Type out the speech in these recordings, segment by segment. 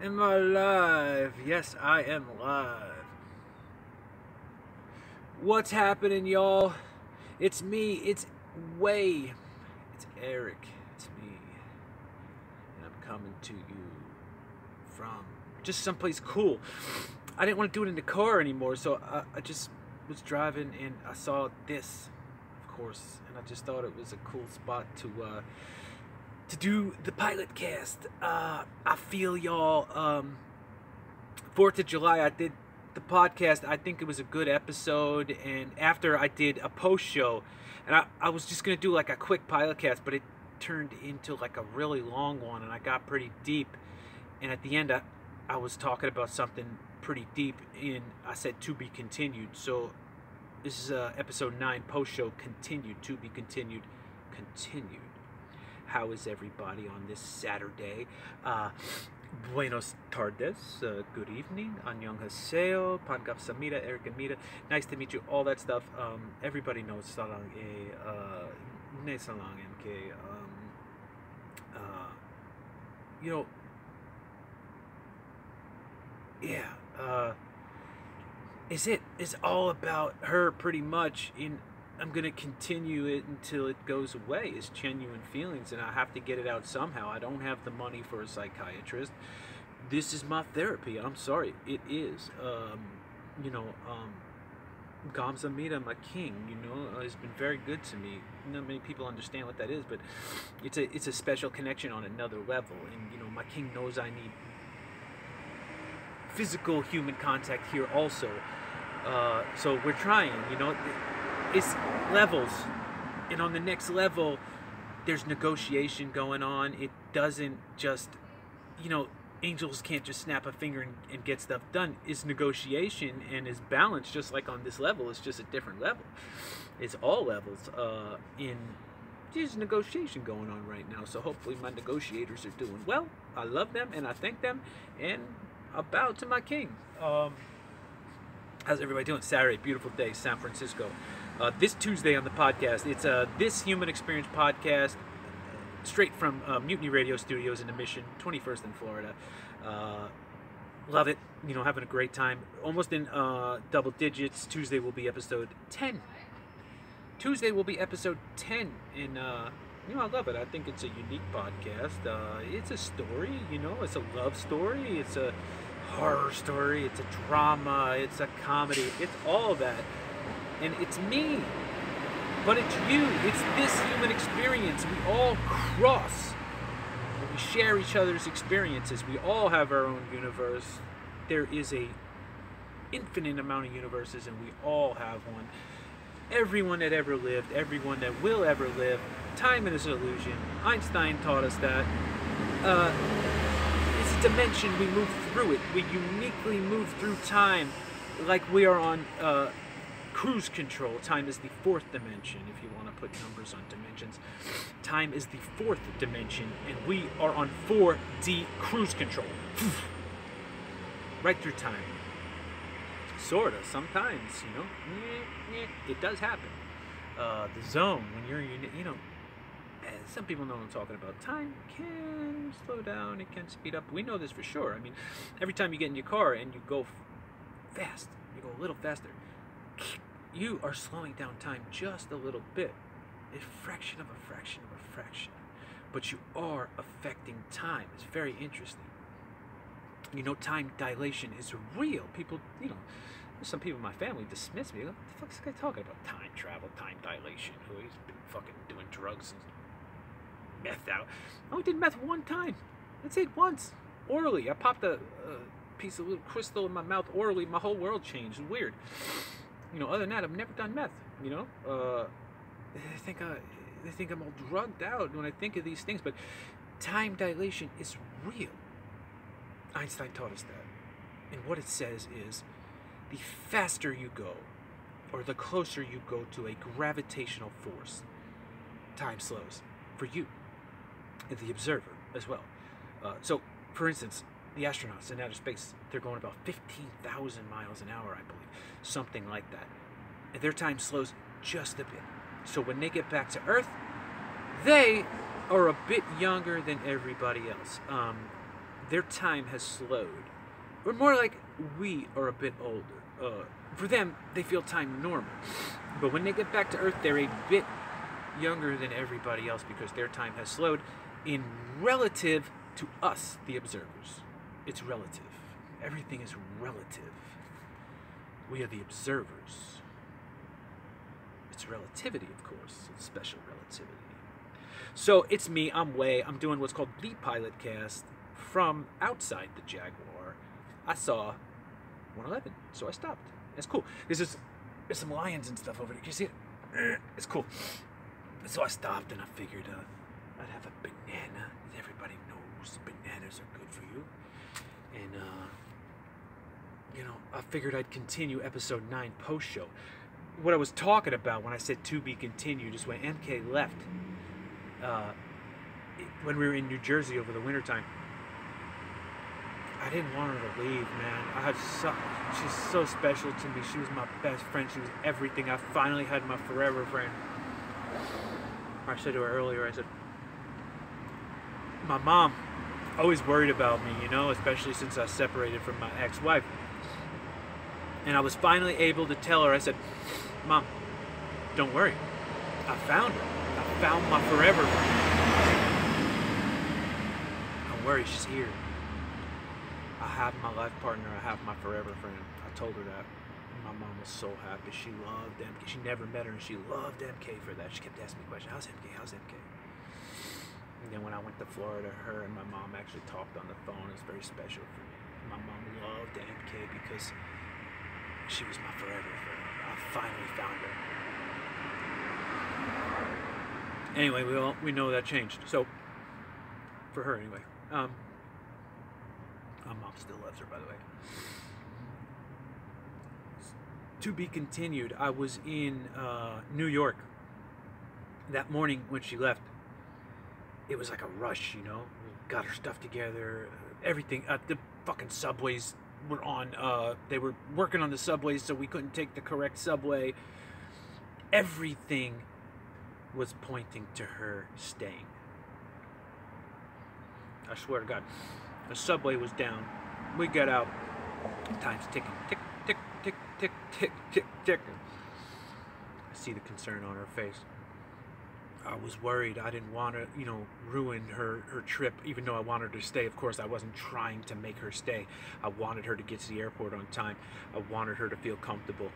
Am I live? Yes, I am live. What's happening, y'all? It's me. It's Way. It's Eric. It's me. And I'm coming to you from just someplace cool. I didn't want to do it in the car anymore, so I just was driving and I saw this, of course, and I just thought it was a cool spot to do the pilot cast. I feel y'all. 4th of July, I did the podcast. I think it was a good episode, and after I did a post show, and I was just gonna do like a quick pilot cast, but it turned into like a really long one, and I got pretty deep. And at the end, I was talking about something pretty deep, and I said to be continued. So this is episode 9, post show, continued, to be continued, continued. How is everybody on this Saturday? Buenos tardes, good evening, annyeonghaseyo, pangapsamida, erikamida, nice to meet you, all that stuff. Everybody knows salang ne salang mk. You know, yeah, it's all about her pretty much. I'm gonna continue it until it goes away. It's genuine feelings, and I have to get it out somehow. I don't have the money for a psychiatrist. This is my therapy. I'm sorry, it is. Gamza Mira, my king. Has been very good to me. Not many people understand what that is, but it's a special connection on another level. And my king knows I need physical human contact here also. So we're trying. It's levels, and on the next level there's negotiation going on. It doesn't just, angels can't just snap a finger and get stuff done. It's negotiation and it's balance, just like on this level. It's just a different level. It's all levels. There's negotiation going on right now, so hopefully my negotiators are doing well. I love them and I thank them, and I bow to my king. How's everybody doing? Saturday, beautiful day, San Francisco. This Tuesday on the podcast, it's This Human Experience podcast, straight from Mutiny Radio Studios in the Mission, 21st in Florida. Love it. Having a great time. Almost in double digits. Tuesday will be episode 10. Tuesday will be episode 10. And, I love it. I think it's a unique podcast. It's a story, it's a love story. It's a horror story. It's a drama. It's a comedy. It's all that. And it's me, but it's you. It's this human experience. We all cross. We share each other's experiences. We all have our own universe. There is a infinite amount of universes, and we all have one. Everyone that ever lived, everyone that will ever live. Time is an illusion. Einstein taught us that. It's a dimension. We move through it. We uniquely move through time, like we are on cruise control. Time is the 4th dimension, if you want to put numbers on dimensions. Time is the 4th dimension, and we are on 4D cruise control. Right through time. Sorta, sometimes, it does happen. The zone, when you're some people know what I'm talking about. Time can slow down, it can speed up. We know this for sure. I mean, every time you get in your car and you go fast, you go a little faster, you are slowing down time just a little bit. A fraction of a fraction of a fraction. But you are affecting time. It's very interesting. Time dilation is real. People, some people in my family dismiss me. What the fuck is this guy talking about? Time travel, time dilation. He's been fucking doing drugs and meth out. I only did meth one time. That's it, once. Orally. I popped a piece of little crystal in my mouth orally. My whole world changed. It was weird. Other than that, I've never done meth. They think I'm all drugged out when I think of these things, but time dilation is real. Einstein taught us that. And what it says is, the faster you go, or the closer you go to a gravitational force, time slows for you and the observer as well. So, for instance, the astronauts in outer space, they're going about 15,000 miles an hour, I believe. Something like that. And their time slows just a bit. So when they get back to Earth, they are a bit younger than everybody else. their time has slowed. Or more like we are a bit older. For them, they feel time normal. But when they get back to Earth, they're a bit younger than everybody else because their time has slowed in relative to us, the observers. It's relative. Everything is relative. We are the observers. It's relativity, of course. It's special relativity. So it's me, I'm Way. I'm doing what's called the Pilot Cast from outside the Jaguar. I saw 111, so I stopped. It's cool. There's some lions and stuff over there. Can you see it? It's cool. So I stopped and I figured I'd have a banana. Everybody knows bananas are good for you. And, you know, I figured I'd continue episode 9 post-show. What I was talking about when I said to be continued is when MK left. When we were in New Jersey over the wintertime. I didn't want her to leave, man. She's so special to me. She was my best friend. She was everything. I finally had my forever friend. I said to her earlier, I said, my mom always worried about me, you know, especially since I separated from my ex-wife. And I was finally able to tell her, I said, Mom, don't worry. I found her. I found my forever friend. Don't worry, she's here. I have my life partner. I have my forever friend. I told her that. My mom was so happy. She loved MK. She never met her, and she loved MK for that. She kept asking me questions. How's MK? How's MK? And then when I went to Florida, her and my mom actually talked on the phone. It was very special for me. My mom loved MK because she was my forever friend. I finally found her. Anyway, we know that changed. So, for her anyway. My mom still loves her, by the way. To be continued, I was in New York that morning when she left. It was like a rush, you know. We got her stuff together, everything. The fucking subways were on. They were working on the subways, so we couldn't take the correct subway. Everything was pointing to her staying. I swear to God. The subway was down. We got out. Time's ticking. Tick, tick, tick, tick, tick, tick, tick. I see the concern on her face. I was worried. I didn't want to, you know, ruin her trip, even though I wanted her to stay. Of course, I wasn't trying to make her stay. I wanted her to get to the airport on time. I wanted her to feel comfortable.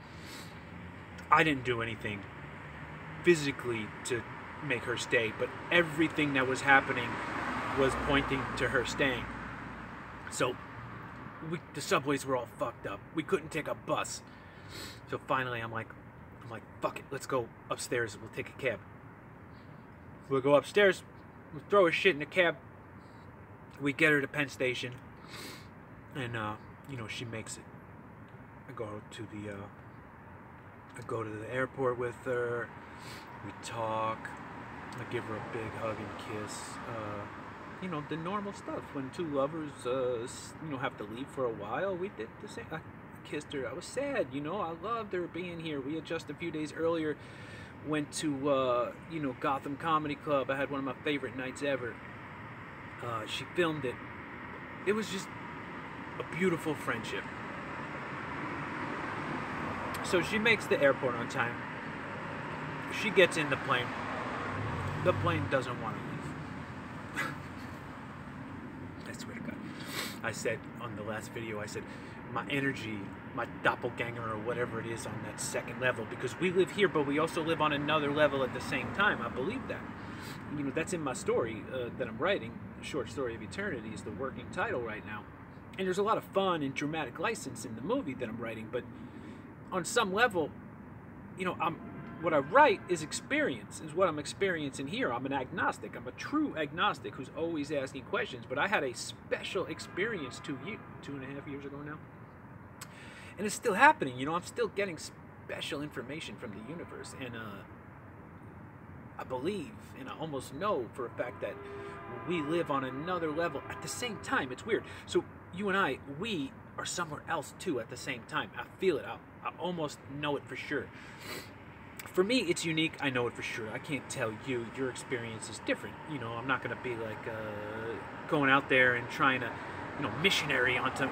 I didn't do anything physically to make her stay, but everything that was happening was pointing to her staying. So the subways were all fucked up. We couldn't take a bus. So finally I'm like, fuck it, let's go upstairs. We'll take a cab. We'll go upstairs. We'll throw her shit in the cab. We get her to Penn Station. And, you know, she makes it. I go to the airport with her. We talk. I give her a big hug and kiss. You know, the normal stuff. When two lovers, you know, have to leave for a while, we did the same. I kissed her. I was sad, you know. I loved her being here. We had just a few days earlier went to, you know, Gotham Comedy Club. I had one of my favorite nights ever. She filmed it. It was just a beautiful friendship. So she makes the airport on time. She gets in the plane. The plane doesn't want to leave. I swear to God. I said on the last video, I said, my energy, my doppelganger or whatever it is on that second level, because we live here, but we also live on another level at the same time. I believe that. You know, that's in my story that I'm writing. The Short Story of Eternity is the working title right now. And there's a lot of fun and dramatic license in the movie that I'm writing, but on some level, you know, what I write is experience, is what I'm experiencing here. I'm an agnostic. I'm a true agnostic who's always asking questions, but I had a special experience 2.5 years ago now. And it's still happening, you know, I'm still getting special information from the universe, and I believe, and I almost know for a fact that we live on another level at the same time. It's weird. So you and I, we are somewhere else too at the same time. I feel it. I almost know it for sure. For me, it's unique. I know it for sure. I can't tell you. Your experience is different. You know, I'm not going to be like going out there and trying to missionary onto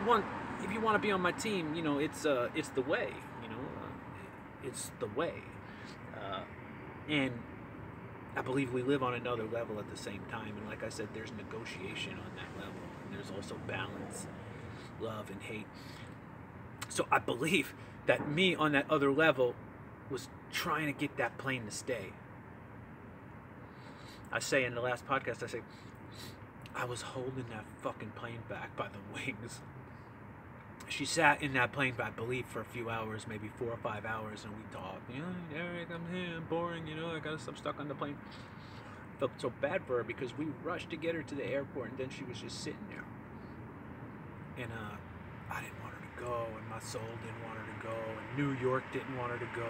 one. If you want to be on my team, it's the way. It's the way. And I believe we live on another level at the same time. And like I said, there's negotiation on that level. And there's also balance, love, and hate. So I believe that me on that other level was trying to get that plane to stay. I say in the last podcast, I was holding that fucking plane back by the wings. She sat in that plane, I believe, for a few hours, maybe 4 or 5 hours, and we talked. Eric, I'm here, I'm boring, I'm stuck on the plane. Felt so bad for her because we rushed to get her to the airport, and then she was just sitting there. And I didn't want her to go, and my soul didn't want her to go, and New York didn't want her to go.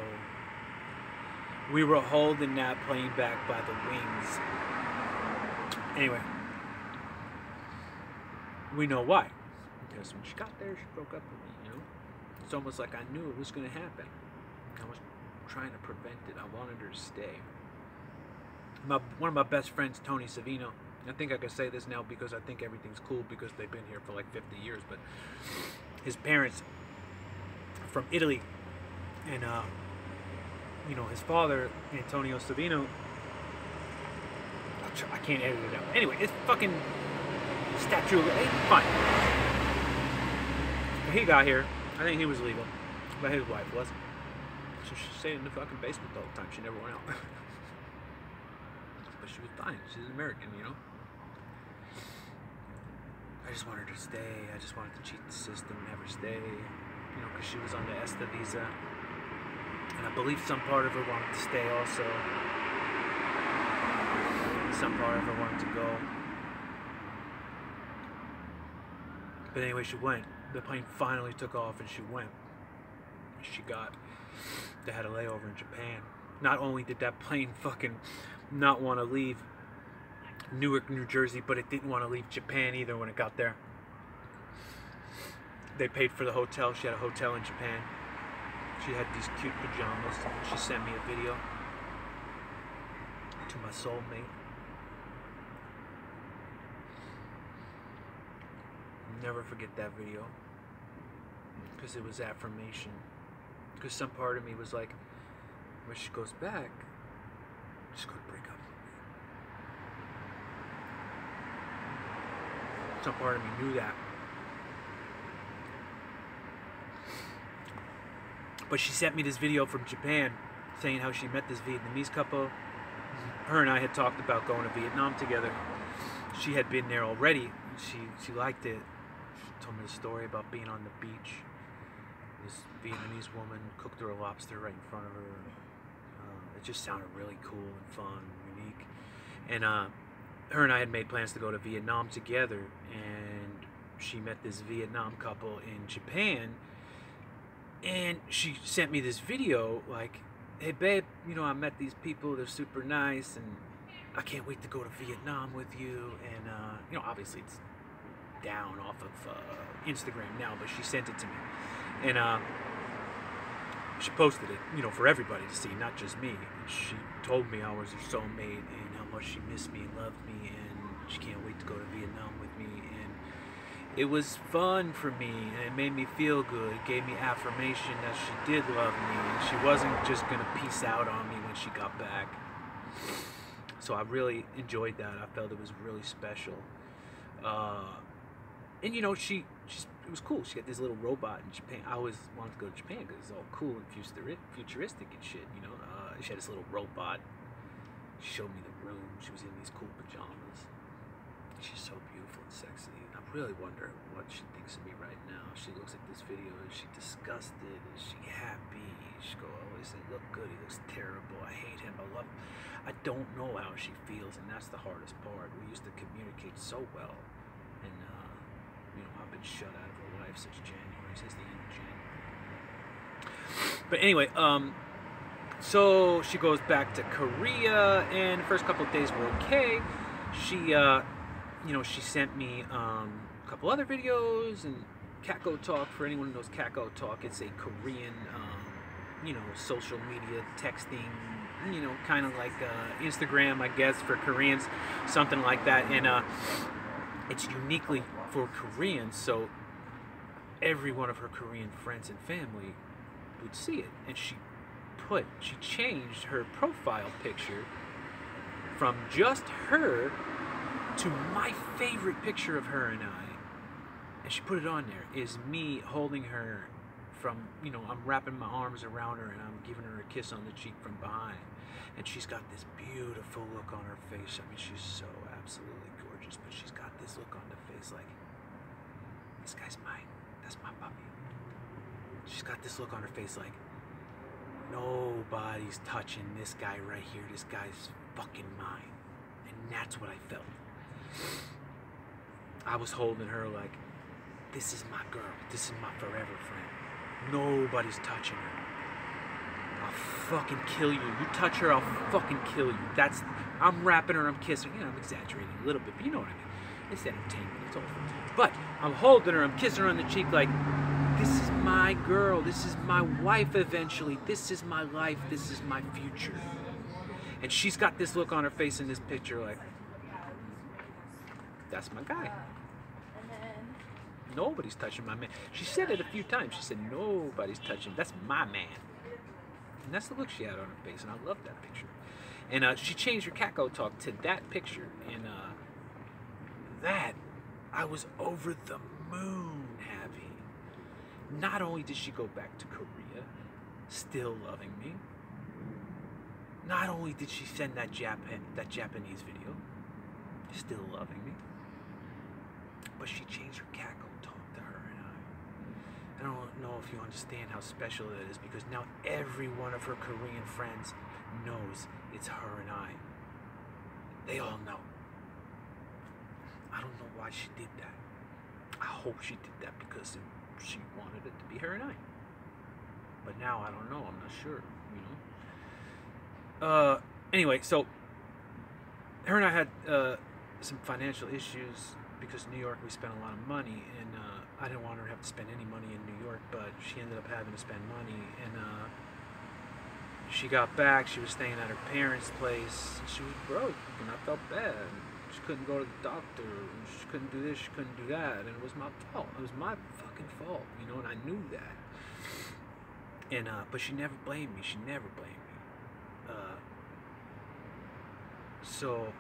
We were holding that plane back by the wings. Anyway, we know why. Because when she got there, she broke up with me, It's almost like I knew it was going to happen. I was trying to prevent it. I wanted her to stay. One of my best friends, Tony Savino, I think I can say this now because I think everything's cool because they've been here for like 50 years, but his parents from Italy, and his father, Antonio Savino, I can't edit it out. Anyway, it's fucking statue of, fine. When he got here, I think he was legal, but his wife wasn't. So she stayed in the fucking basement all the time. She never went out. But she was fine. She's an American, I just wanted her to stay. I just wanted to cheat the system and have her stay, because she was on the ESTA visa. And I believe some part of her wanted to stay also. Some part of her wanted to go. But anyway, she went. The plane finally took off and she went. They had a layover in Japan. Not only did that plane fucking not want to leave Newark, New Jersey, but it didn't want to leave Japan either when it got there. They paid for the hotel. She had a hotel in Japan. She had these cute pajamas. She sent me a video to my soulmate. Never forget that video, because it was affirmation. Because some part of me was like, when she goes back, she's going to break up with me. Some part of me knew that. But she sent me this video from Japan saying how she met this Vietnamese couple. Her and I had talked about going to Vietnam together. She had been there already. She liked it. She told me the story about being on the beach. This Vietnamese woman cooked her a lobster right in front of her. It just sounded really cool and fun and unique. And her and I had made plans to go to Vietnam together. And she met this Vietnam couple in Japan. And she sent me this video like, hey babe, I met these people, they're super nice, and I can't wait to go to Vietnam with you. And obviously it's down off of Instagram now, but she sent it to me. And she posted it, for everybody to see, not just me. And she told me I was her soulmate and how much she missed me and loved me, and she can't wait to go to Vietnam with me. And it was fun for me, and it made me feel good. It gave me affirmation that she did love me, and she wasn't just going to peace out on me when she got back. So I really enjoyed that. I felt it was really special. And it was cool. She had this little robot in Japan. I always wanted to go to Japan because it's all cool and futuristic and shit, She had this little robot. She showed me the room. She was in these cool pajamas. She's so beautiful and sexy. I really wonder what she thinks of me right now. She looks at this video. Is she disgusted? Is she happy? She always say, look good. He looks terrible. I hate him. I love him. I don't know how she feels, and that's the hardest part. We used to communicate so well, and I've been shut out of her life since the end of January. But anyway, so she goes back to Korea, and the first couple of days were okay. She she sent me a couple other videos, and Kakao Talk, for anyone who knows Kakao Talk, it's a Korean, social media texting, kind of like Instagram, I guess, for Koreans, something like that. And it's uniquely for Koreans, so every one of her Korean friends and family would see it. And she changed her profile picture from just her to my favorite picture of her and I. And she put it on there, is me holding her from, you know, I'm wrapping my arms around her and I'm giving her a kiss on the cheek from behind. And she's got this beautiful look on her face. I mean, she's so absolutely gorgeous, but she's got this look on the face like, this guy's mine. That's my puppy. She's got this look on her face like, nobody's touching this guy right here. This guy's fucking mine. And that's what I felt. I was holding her like, this is my girl. This is my forever friend. Nobody's touching her. I'll fucking kill you. You touch her, I'll fucking kill you. I'm wrapping her, I'm kissing her. You know, I'm exaggerating a little bit, but you know what I mean. It's entertainment, it's all fun. But I'm holding her, I'm kissing her on the cheek like, this is my girl. This is my wife eventually. This is my life. This is my future. And she's got this look on her face in this picture like, that's my guy. Nobody's touching my man. She said it a few times. She said, nobody's touching. That's my man. And that's the look she had on her face. And I love that picture. And she changed her Kakao talk to that picture. And that, I was over the moon happy. Not only did she go back to Korea, still loving me. Not only did she send that Japanese video, still loving me. But she changed her Kakao talk to her and I. I don't know if you understand how special it is, because now every one of her Korean friends knows it's her and I. They all know. I don't know why she did that. I hope she did that because she wanted it to be her and I. But now I don't know. I'm not sure, you know. Anyway, so her and I had some financial issues. Because in New York we spent a lot of money, and I didn't want her to have to spend any money in New York, but she ended up having to spend money, and she got back, she was staying at her parents' place, and she was broke, and I felt bad. She couldn't go to the doctor, and she couldn't do this, she couldn't do that, and it was my fault. It was my fucking fault, you know, and I knew that. And but she never blamed me, she never blamed me. So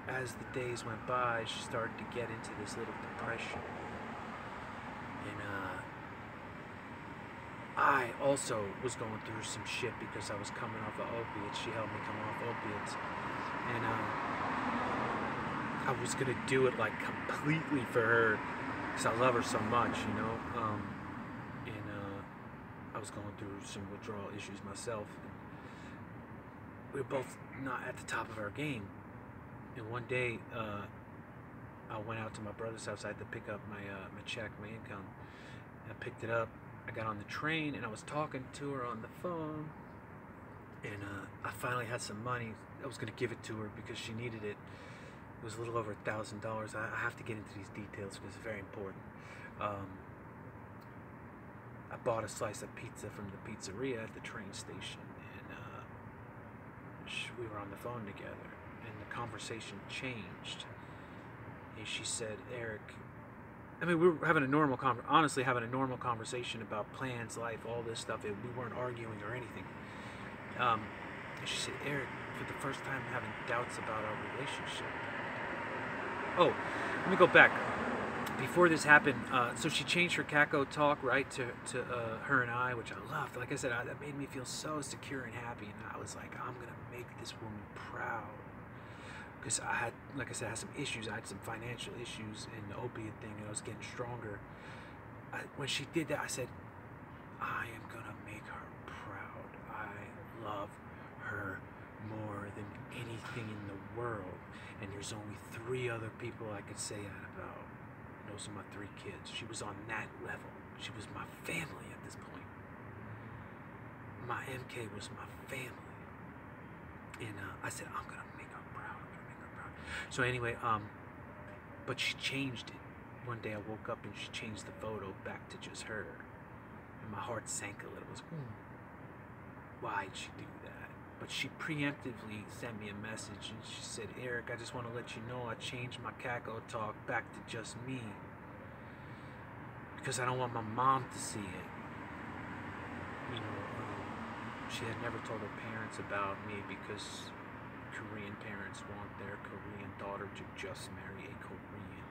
as the days went by, she started to get into this little depression. And I also was going through some shit because I was coming off of opiates. She helped me come off opiates. And I was going to do it like completely for her because I love her so much, you know. And I was going through some withdrawal issues myself. We were both not at the top of our game. And one day, I went out to my brother's house. I had to pick up my check, my income. I picked it up. I got on the train, and I was talking to her on the phone. And I finally had some money. I was going to give it to her because she needed it. It was a little over $1,000. I have to get into these details because it's very important. I bought a slice of pizza from the pizzeria at the train station, and we were on the phone together. And the conversation changed. And she said, Eric, I mean, we were having a normal honestly having a normal conversation about plans, life, all this stuff. We weren't arguing or anything. And she said, Eric, for the first time, I'm having doubts about our relationship. Oh, let me go back. Before this happened, so she changed her Kakao talk, right, to her and I, which I loved. Like I said, that made me feel so secure and happy. And I was like, I'm going to make this woman proud. Because I had, like I said, I had some issues. I had some financial issues in the opiate thing, and I was getting stronger. When she did that, I said, I am going to make her proud. I love her more than anything in the world. And there's only 3 other people I could say that about. And those are my 3 kids. She was on that level. She was my family at this point. My MK was my family. And I said, I'm going to make her proud. I'm going to make her proud. So anyway, but she changed it. One day I woke up and she changed the photo back to just her. And my heart sank a little. It was, why'd she do that? But she preemptively sent me a message and she said, Eric, I just want to let you know I changed my Kakao talk back to just me. because I don't want my mom to see it. She had never told her parents about me because Korean parents want their Korean daughter to just marry a Korean,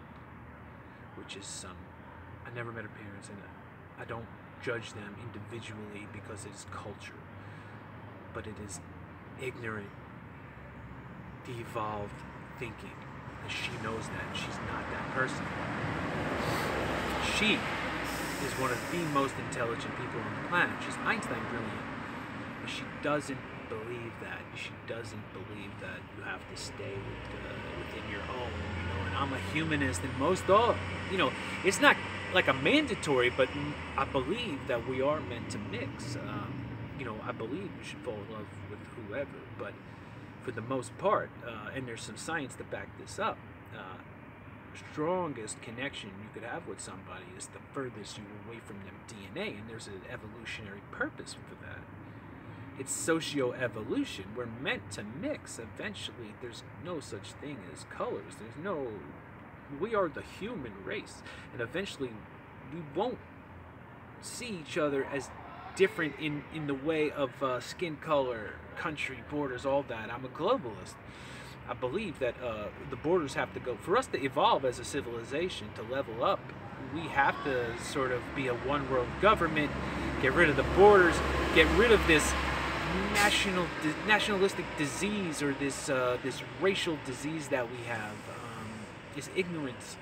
which is I never met her parents, and I don't judge them individually because it is culture, but it is ignorant, devolved thinking, and she knows that, and she's not that person. She is one of the most intelligent people on the planet. She's Einstein brilliant. But she doesn't believe that. She doesn't believe that you have to stay within your own, and I'm a humanist, and it's not like a mandatory, but I believe that we are meant to mix. I believe you should fall in love with whoever, but for the most part, and there's some science to back this up, strongest connection you could have with somebody is the furthest you away from them DNA, and there's an evolutionary purpose for that. It's socio-evolution. We're meant to mix. Eventually, there's no such thing as colors. We are the human race, and eventually we won't see each other as different in the way of skin color, country, borders, all that. I'm a globalist. I believe that the borders have to go. For us to evolve as a civilization, to level up, we have to sort of be a one-world government, get rid of the borders, get rid of this nationalistic disease, or this racial disease that we have, this ignorance,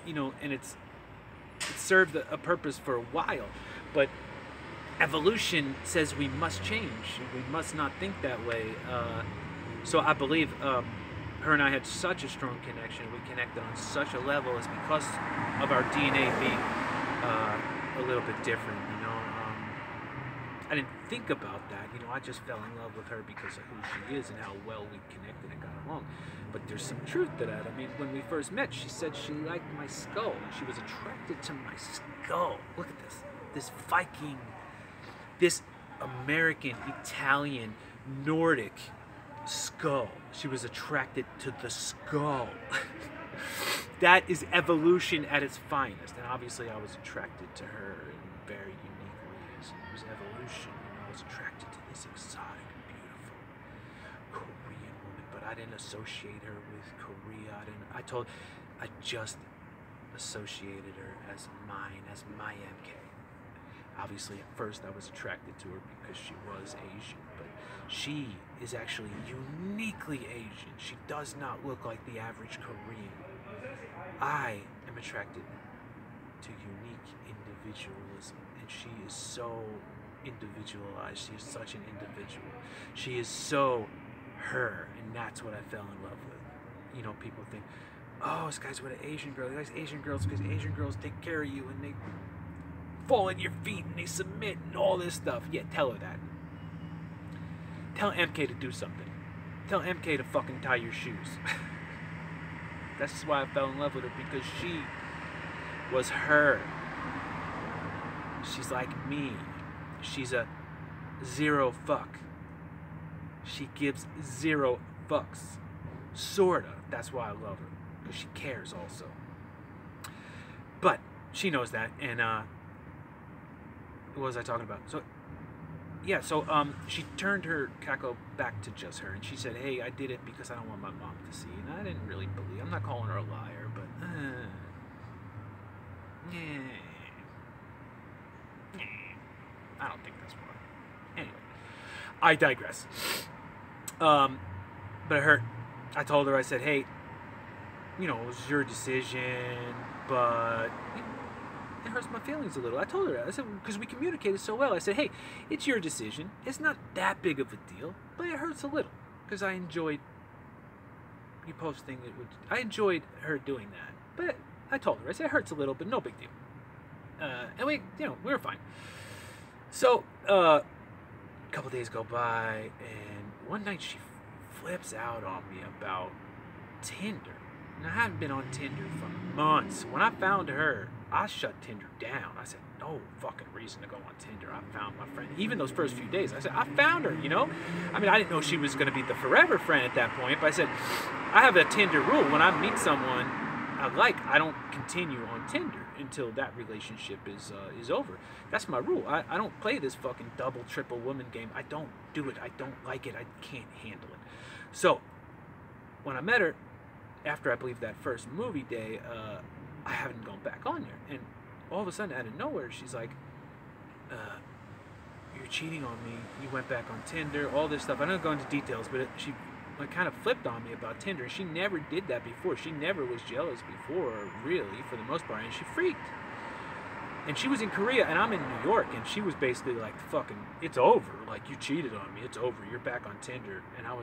and it served a purpose for a while, but evolution says we must change. We must not think that way. So I believe her and I had such a strong connection. We connected on such a level, is because of our DNA being a little bit different. I didn't think about that. I just fell in love with her because of who she is and how well we connected and got along. But there's some truth to that. I mean, when we first met, she said she liked my skull. She was attracted to my skull. Look at this. This Viking, this American, Italian, Nordic skull. She was attracted to the skull. That is evolution at its finest. And obviously I was attracted to her in very unique ways. It was evolution. I was attracted to this exotic, beautiful Korean woman, but I didn't associate her with Korea. I just associated her as mine, as my MK. Obviously, at first I was attracted to her because she was Asian, but she is actually uniquely Asian. She does not look like the average Korean. I am attracted to unique individualism, and she is so individualized. She is such an individual. She is so her, and that's what I fell in love with. People think, oh, this guy's with an Asian girl. He likes Asian girls because Asian girls take care of you, and they fall at your feet, and they submit, and all this stuff. Yeah, tell her that. Tell MK to do something. Tell MK to fucking tie your shoes. That's why I fell in love with her, because she was her. She's like me. She's a zero fuck. She gives zero fucks. Sorta. That's why I love her. Because she cares also. But she knows that, and what was I talking about? So yeah, so she turned her Kako back to just her, and she said, hey, I did it because I don't want my mom to see. And I didn't really believe. I'm not calling her a liar, but I don't think that's why. Anyway, I digress. But it hurt. I told her, I said, hey, it was your decision, but it hurts my feelings a little. I told her that. I said, because we communicated so well. I said, hey, it's your decision. It's not that big of a deal, but it hurts a little, because I enjoyed you posting it. I enjoyed her doing that. But I told her, I said, it hurts a little, but no big deal. And we were fine. So, a couple days go by, and one night she flips out on me about Tinder. And I haven't been on Tinder for months. When I found her, I shut Tinder down. I said, no fucking reason to go on Tinder. I found my friend. Even those first few days, I said, I found her, I mean, I didn't know she was going to be the forever friend at that point, but I said, I have a Tinder rule. When I meet someone, I like, I don't continue on Tinder until that relationship is over. That's my rule. I don't play this fucking double, triple woman game. I don't do it. I don't like it. I can't handle it. So, when I met her, after I believe that first movie day, I haven't gone back on there. And all of a sudden, out of nowhere, she's like, you're cheating on me. You went back on Tinder, all this stuff. I don't go into details, but she kind of flipped on me about Tinder. She never did that before. She never was jealous before, really, for the most part. And she freaked. And she was in Korea, and I'm in New York, and she was basically like, fucking, it's over. Like, you cheated on me. It's over. You're back on Tinder. And I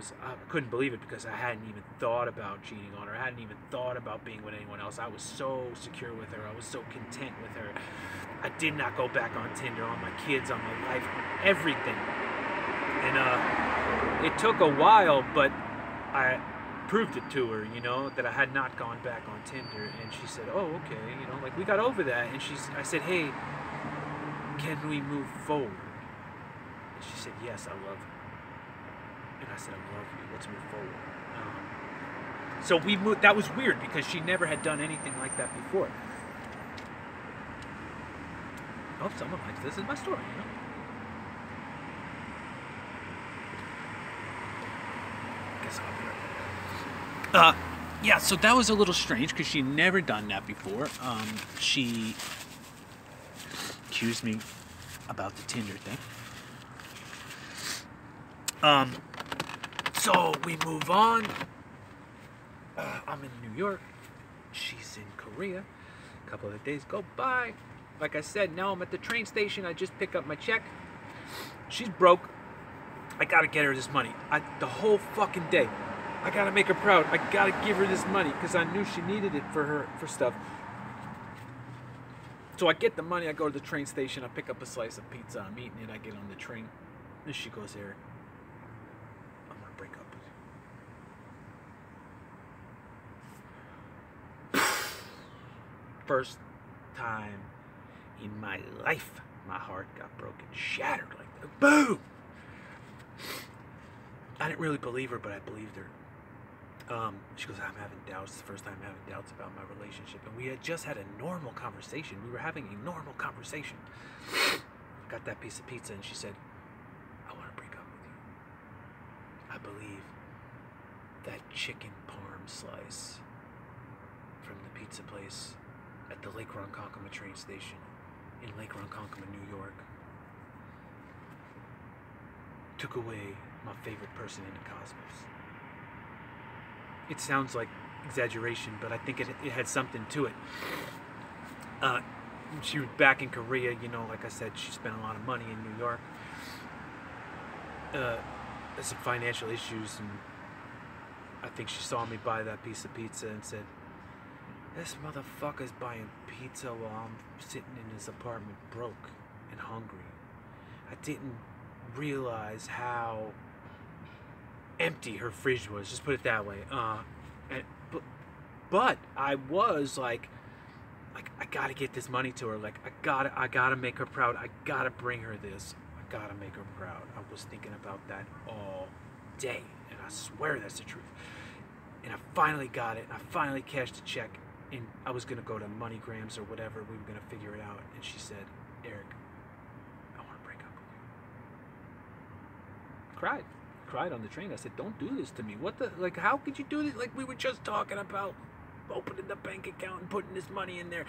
couldn't believe it because I hadn't even thought about cheating on her. I hadn't even thought about being with anyone else. I was so secure with her. I was so content with her. I did not go back on Tinder, on my kids, on my life, on everything. And it took a while, but I proved it to her, you know, that I had not gone back on Tinder. And she said, oh, okay, you know, like, we got over that. And I said, hey, can we move forward? And she said, yes, I love you. And I said, I love you. Let's move forward. So we moved. That was weird because she never had done anything like that before. I hope someone likes this. This is my story, you know? Guess I'll be right. Yeah, so that was a little strange because she'd never done that before. She accused me about the Tinder thing. So we move on. I'm in New York. She's in Korea. A couple of days go by. Like I said, now I'm at the train station. I just pick up my check. She's broke. I gotta get her this money. The whole fucking day. I gotta make her proud. I gotta give her this money because I knew she needed it for stuff. So I get the money. I go to the train station. I pick up a slice of pizza. I'm eating it. I get on the train. And she goes, Eric, I'm gonna break up with you. First time in my life, my heart got broken, shattered like that. Boom! I didn't really believe her, but I believed her. She goes, I'm having doubts. It's the first time I'm having doubts about my relationship. And we had just had a normal conversation. We were having a normal conversation. I got that piece of pizza, and she said, I want to break up with you. I believe that chicken parm slice from the pizza place at the Lake Ronkonkoma train station in Lake Ronkonkoma, New York, took away my favorite person in the cosmos. It sounds like exaggeration, but I think it had something to it. She was back in Korea, you know, like I said, she spent a lot of money in New York. Some financial issues, and I think she saw me buy that piece of pizza and said, this motherfucker's buying pizza while I'm sitting in his apartment broke and hungry. I didn't realize how empty her fridge was, just put it that way. But I was like I gotta get this money to her. Like I gotta make her proud. I gotta bring her this. I gotta make her proud. I was thinking about that all day, and I swear that's the truth. And I finally got it. I finally cashed the check, and I was gonna go to MoneyGrams or whatever. We were gonna figure it out. And she said, Eric, I want to break up with you. Cried on the train. I said, don't do this to me. What the, like, how could you do this? Like, we were just talking about opening the bank account and putting this money in there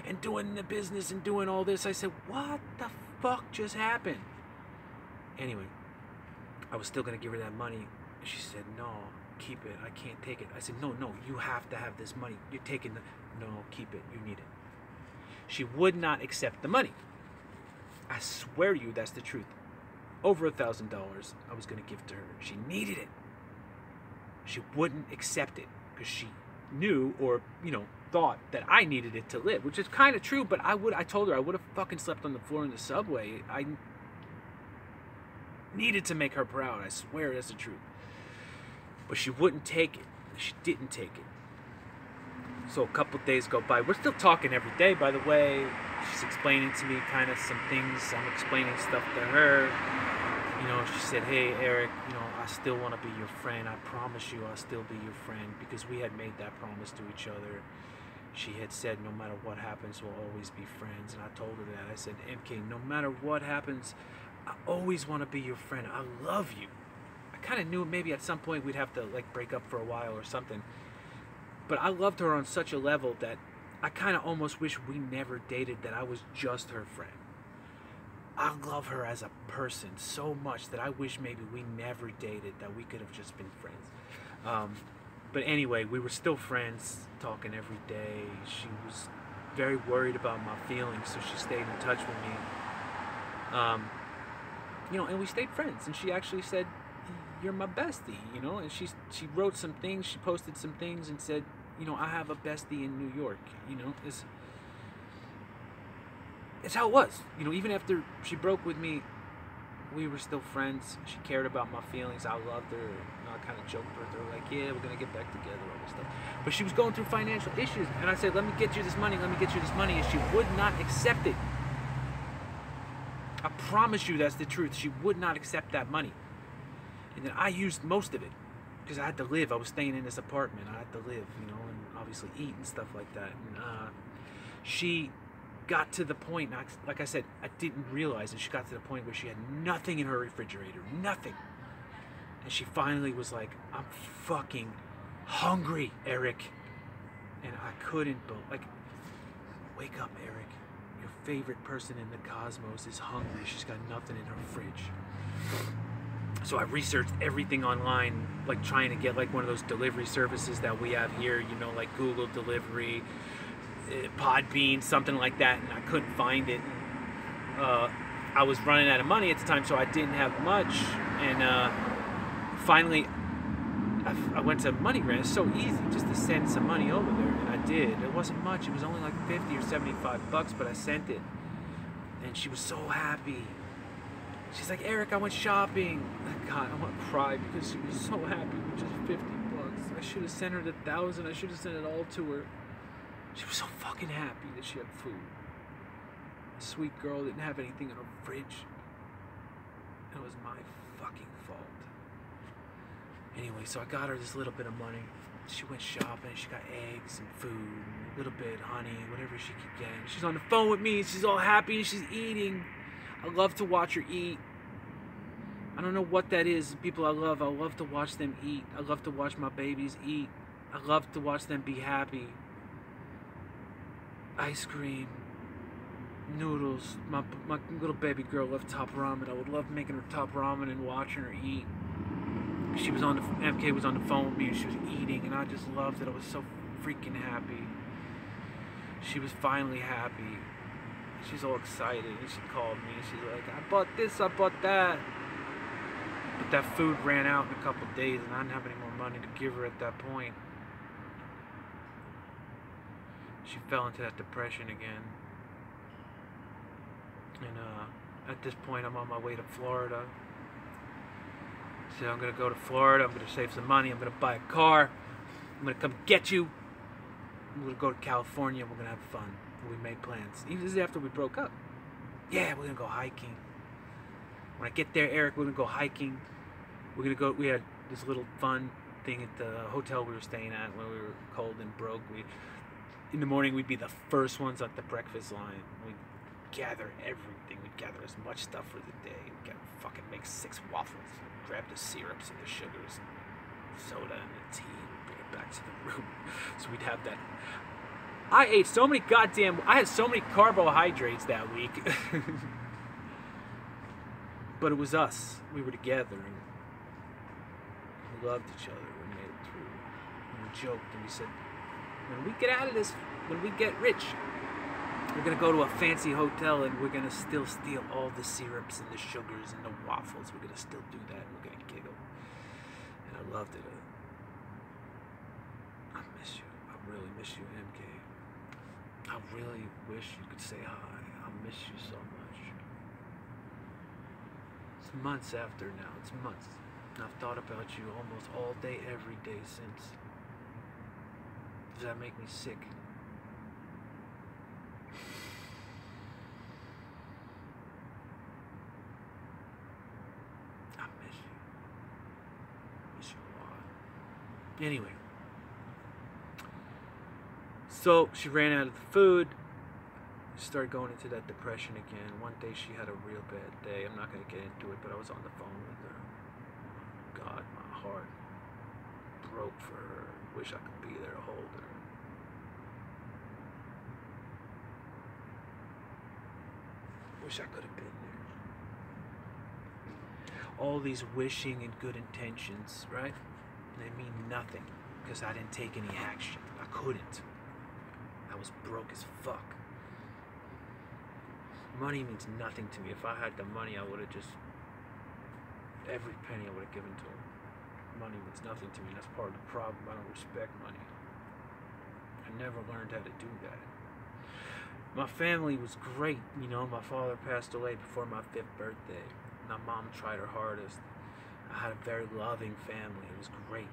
and doing the business and doing all this. I said, what the fuck just happened? Anyway, I was still going to give her that money. She said, no, keep it. I can't take it. I said, no, you have to have this money. You're taking the, no, keep it. You need it. She would not accept the money. I swear to you, that's the truth. Over $1,000 I was going to give to her. She needed it. She wouldn't accept it because she knew, or, you know, thought that I needed it to live, which is kind of true, but I told her I would have fucking slept on the floor in the subway. I needed to make her proud. I swear that's the truth. But she wouldn't take it. She didn't take it. So a couple days go by. We're still talking every day, by the way. She's explaining to me kind of some things. I'm explaining stuff to her. You know, she said, hey, Eric, you know, I still want to be your friend. I promise you I'll still be your friend, because we had made that promise to each other. she had said, no matter what happens, we'll always be friends. And I told her that. I said, MK, no matter what happens, I always want to be your friend. I love you. I kind of knew maybe at some point we'd have to like break up for a while or something. But I loved her on such a level that I kind of almost wish we never dated, that I was just her friend. I love her as a person so much that I wish maybe we never dated, that we could have just been friends. But anyway, we were still friends, talking every day. She was very worried about my feelings, so she stayed in touch with me. And we stayed friends. And she actually said, "You're my bestie," And she wrote some things, she posted some things, and said, "I have a bestie in New York." It's how it was. Even after she broke with me, we were still friends. She cared about my feelings. I loved her. I kind of joked with her, like, yeah, we're going to get back together, all this stuff. But she was going through financial issues, and I said, let me get you this money, and she would not accept it. I promise you that's the truth. She would not accept that money. And then I used most of it, because I had to live. I was staying in this apartment. I had to live, and obviously eat and stuff like that. And she got to the point, like I said, I didn't realize it. She got to the point where she had nothing in her refrigerator, nothing. And she finally was like, I'm fucking hungry, Eric. And I couldn't, but like, wake up, Eric. Your favorite person in the cosmos is hungry. She's got nothing in her fridge. So I researched everything online, like trying to get like one of those delivery services that we have here, like Google Delivery, Podbean, something like that, and I couldn't find it. I was running out of money at the time, so I didn't have much, and finally I went to MoneyGram. It's so easy just to send some money over there, and I did. It wasn't much. It was only like 50 or 75 bucks, but I sent it, and she was so happy. She's like, Eric, I went shopping. God, I want to cry because she was so happy with just 50 bucks. I should have sent her the 1,000. I should have sent it all to her. She was so fucking happy that she had food. The sweet girl didn't have anything in her fridge. It was my fucking fault. Anyway, so I got her this little bit of money. She went shopping. She got eggs and food, and a little bit of honey, whatever she could get. She's on the phone with me. She's all happy and she's eating. I love to watch her eat. I don't know what that is. People I love to watch them eat. I love to watch my babies eat. I love to watch them be happy. Ice cream, noodles. My little baby girl loved top ramen. I would love making her top ramen and watching her eat. MK was on the phone with me and she was eating, and I just loved it. I was so freaking happy. She was finally happy. She's all excited, and she called me and she's like, I bought this, I bought that. But that food ran out in a couple of days, and I didn't have any more money to give her at that point. She fell into that depression again. And at this point, I'm on my way to Florida. So I'm going to go to Florida. I'm going to save some money. I'm going to buy a car. I'm going to come get you. I'm going to go to California. We're going to have fun. We made plans. Even this is after we broke up. Yeah, we're going to go hiking. When I get there, Eric, we're going to go hiking. We're going to go. We had this little fun thing at the hotel we were staying at when we were cold and broke. In the morning, we'd be the first ones at the breakfast line. We'd gather everything. We'd gather as much stuff for the day. We'd fucking make 6 waffles. Grab the syrups and the sugars and soda and the tea and bring it back to the room. So we'd have that. I had so many carbohydrates that week. But it was us. We were together. And we loved each other. We made it through. And we joked and we said, when we get out of this, when we get rich, we're going to go to a fancy hotel and we're going to still steal all the syrups and the sugars and the waffles. We're going to still do that, and we're going to giggle. And I loved it. I miss you. I really miss you, MK. I really wish you could say hi. I miss you so much. It's months after now. It's months. And I've thought about you almost all day, every day since. Does that make me sick? I miss you. I miss you a lot. Anyway. So she ran out of the food. She started going into that depression again. One day she had a real bad day. I'm not going to get into it, but I was on the phone with her. God, my heart broke for her. Wish I could be there to hold her. Wish I could have been there. All these wishing and good intentions, right? They mean nothing because I didn't take any action. I couldn't. I was broke as fuck. Money means nothing to me. If I had the money, I would have just... every penny I would have given to him. Money means nothing to me. That's part of the problem. I don't respect money. I never learned how to do that. My family was great. You know, my father passed away before my 5th birthday. My mom tried her hardest. I had a very loving family. It was great.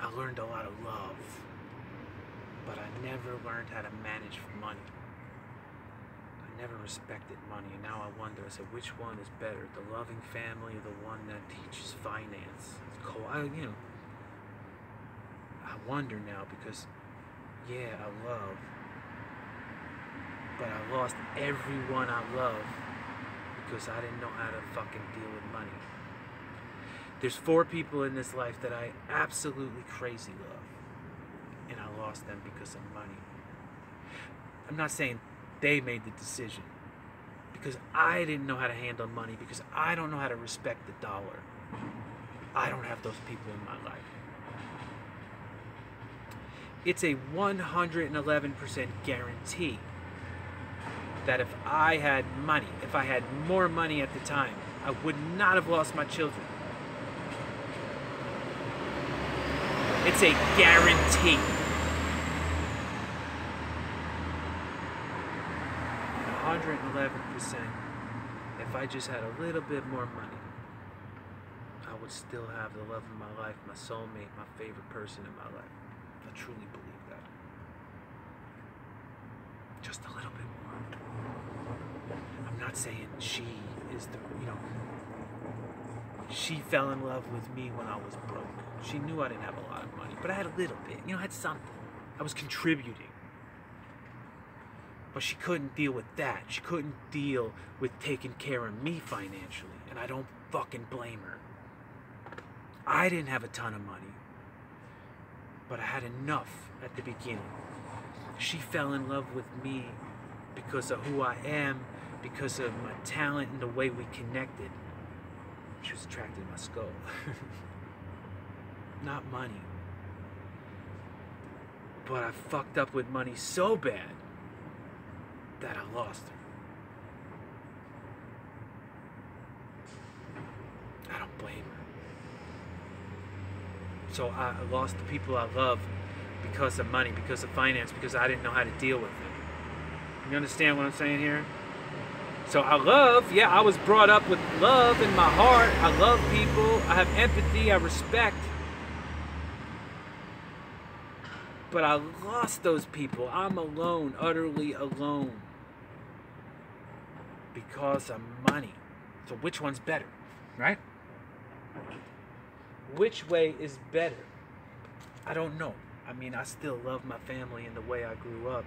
I learned a lot of love. But I never learned how to manage money. I never respected money, and now I wonder, I said, which one is better? The loving family or the one that teaches finance? I wonder now because, yeah, I love, but I lost everyone I love because I didn't know how to fucking deal with money. There's 4 people in this life that I absolutely crazy love, and I lost them because of money. I'm not saying they made the decision, because I didn't know how to handle money, because I don't know how to respect the dollar. I don't have those people in my life. It's a 111% guarantee that if I had money, if I had more money at the time, I would not have lost my children. It's a guarantee. 111%. If I just had a little bit more money, I would still have the love of my life, my soulmate, my favorite person in my life. I truly believe that. Just a little bit more. I'm not saying she is the, she fell in love with me when I was broke. She knew I didn't have a lot of money, but I had a little bit. I had something. I was contributing. But she couldn't deal with that. She couldn't deal with taking care of me financially. And I don't fucking blame her. I didn't have a ton of money. But I had enough at the beginning. She fell in love with me because of who I am, because of my talent and the way we connected. She was attracted to my skull. Not money. But I fucked up with money so bad that I lost her. I don't blame her. So I lost the people I love because of money, because of finance, because I didn't know how to deal with it. You understand what I'm saying here? So I love, yeah, I was brought up with love in my heart. I love people. I have empathy. I respect. But I lost those people. I'm alone, utterly alone. Because of money. So which one's better, right? Which way is better? I don't know. I mean, I still love my family and the way I grew up.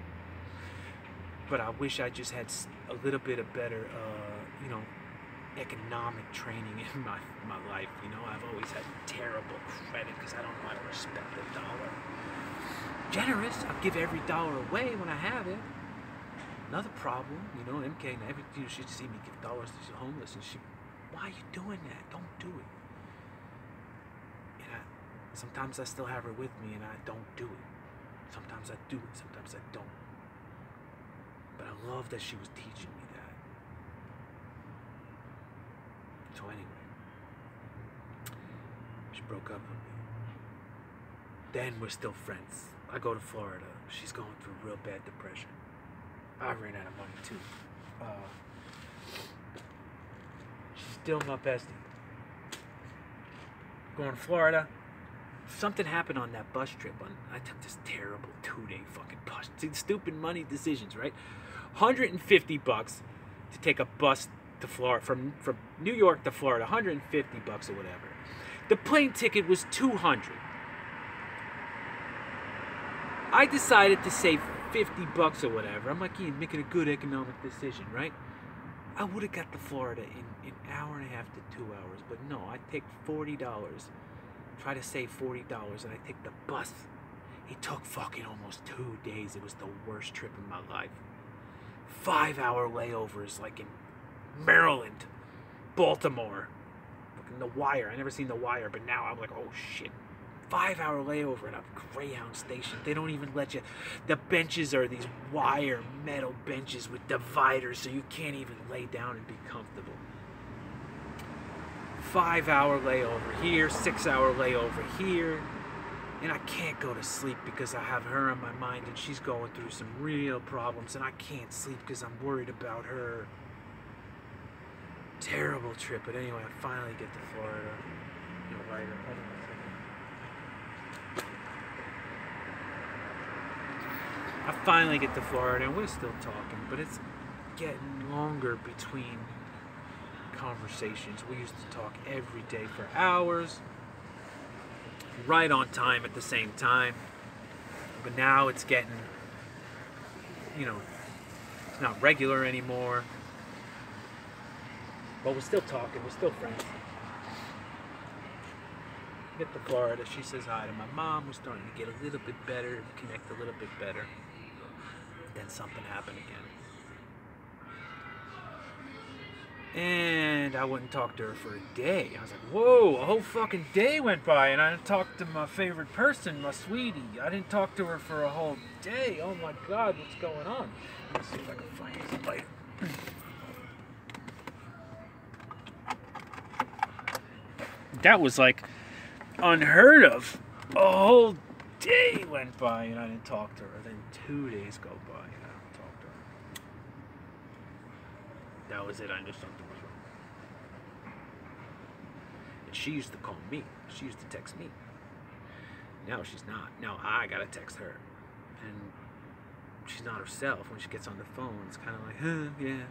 But I wish I just had a little bit of better, economic training in my life. I've always had terrible credit because I don't know how to respect the dollar. Generous. I'll give every dollar away when I have it. Another problem, MK, she'd see me give dollars to the homeless, and why are you doing that? Don't do it. And sometimes I still have her with me, and I don't do it. Sometimes I do it, sometimes I don't. But I love that she was teaching me that. So anyway, she broke up with me. Then we're still friends. I go to Florida. She's going through real bad depression. I ran out of money too. She's still my bestie. Going to Florida. Something happened on that bus trip. I took this terrible 2-day fucking bus. Stupid money decisions, right? $150 to take a bus to Florida, from New York to Florida. $150 or whatever. The plane ticket was $200. I decided to save $50 or whatever. I'm like, Ian, making a good economic decision, right? I would have got to Florida in an hour and a half to 2 hours, but no, I take $40, try to save $40, and I take the bus. It took fucking almost 2 days. It was the worst trip in my life. 5-hour layovers, like in Maryland, Baltimore, fucking The Wire. I never seen The Wire, but now I'm like, oh shit. 5-hour layover at a Greyhound station. They don't even let you. The benches are these wire metal benches with dividers, so you can't even lay down and be comfortable. 5-hour layover here, 6-hour layover here, and I can't go to sleep because I have her on my mind and she's going through some real problems, and I can't sleep because I'm worried about her. Terrible trip, but anyway, I finally get to Florida. You know, right. I finally get to Florida and we're still talking, but it's getting longer between conversations. We used to talk every day for hours, right on time at the same time, but now it's getting, you know, it's not regular anymore, but we're still talking, we're still friends. Get to Florida, she says hi to my mom, we're starting to get a little bit better, connect a little bit better. Then something happened again. And I wouldn't talk to her for a day. I was like, whoa, a whole fucking day went by and I didn't talk to my favorite person, my sweetie. I didn't talk to her for a whole day. Oh my God, what's going on? Let's see if I can find this light. That was like unheard of. A whole day went by and I didn't talk to her. Then 2 days go by and I don't talk to her. That was it. I knew something was wrong. And she used to call me. She used to text me. Now she's not. Now I gotta text her. And she's not herself. When she gets on the phone, it's kind of like, yeah.